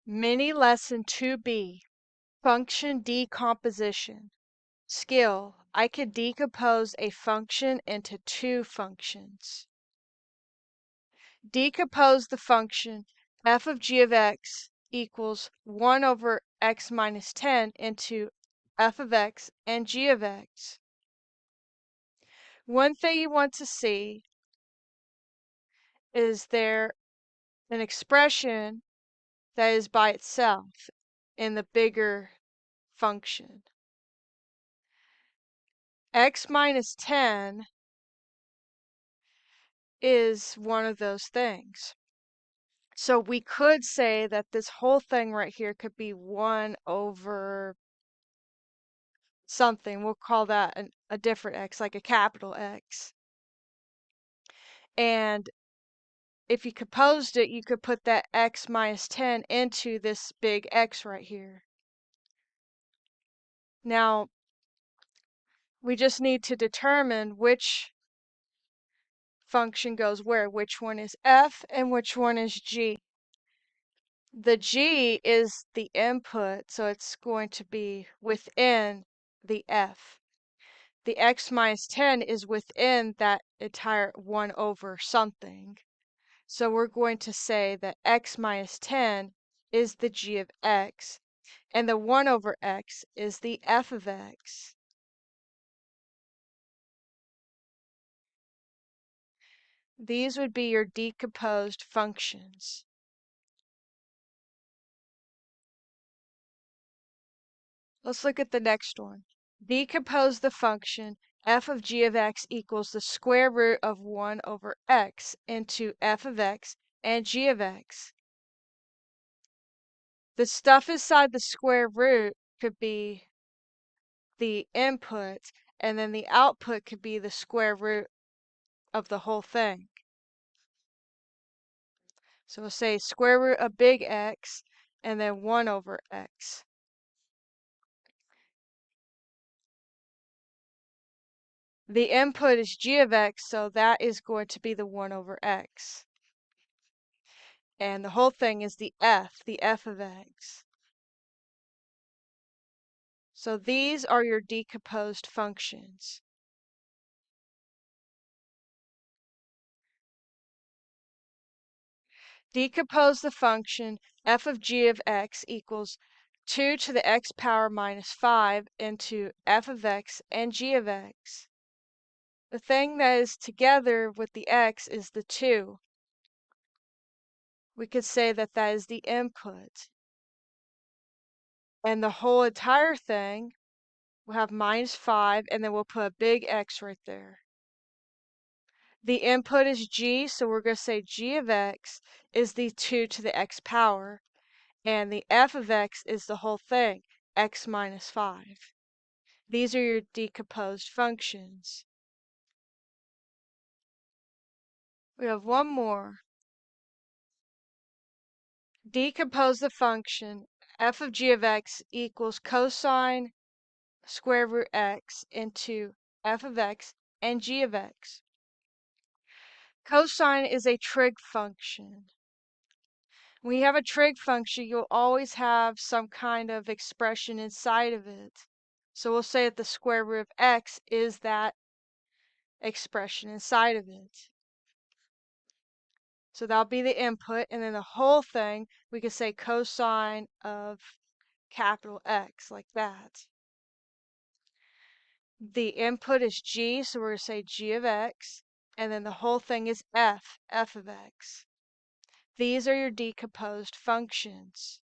Mini Lesson 2B, Function Decomposition. Skill, I could decompose a function into two functions. Decompose the function f of g of x equals 1 over x minus 10 into f of x and g of x. One thing you want to see is there an expression that is by itself in the bigger function. X minus 10 is one of those things. So we could say that this whole thing right here could be 1 over something. We'll call that a different x, like a capital X. And if you composed it, you could put that x minus 10 into this big X right here. Now, we just need to determine which function goes where, which one is f and which one is g. The g is the input, so it's going to be within the f. The x minus 10 is within that entire 1 over something. So we're going to say that x minus 10 is the g of x, and the 1 over x is the f of x. These would be your decomposed functions. Let's look at the next one. Decompose the function f of g of x equals the square root of 1 over x into f of x and g of x. The stuff inside the square root could be the input, and then the output could be the square root of the whole thing. So we'll say square root of big X and then 1 over x. The input is g of x, so that is going to be the 1 over x. And the whole thing is the f of x. So these are your decomposed functions. Decompose the function f of g of x equals 2 to the x power minus 5 into f of x and g of x. The thing that is together with the x is the 2. We could say that that is the input. And the whole entire thing will have minus 5, and then we'll put a big X right there. The input is g, so we're going to say g of x is the 2 to the x power, and the f of x is the whole thing, x minus 5. These are your decomposed functions. We have one more. Decompose the function f of g of x equals cosine square root x into f of x and g of x. Cosine is a trig function. When you have a trig function, you'll always have some kind of expression inside of it. So we'll say that the square root of x is that expression inside of it. So that'll be the input, and then the whole thing, we could say cosine of capital X, like that. The input is g, so we're going to say g of x, and then the whole thing is f of x. These are your decomposed functions.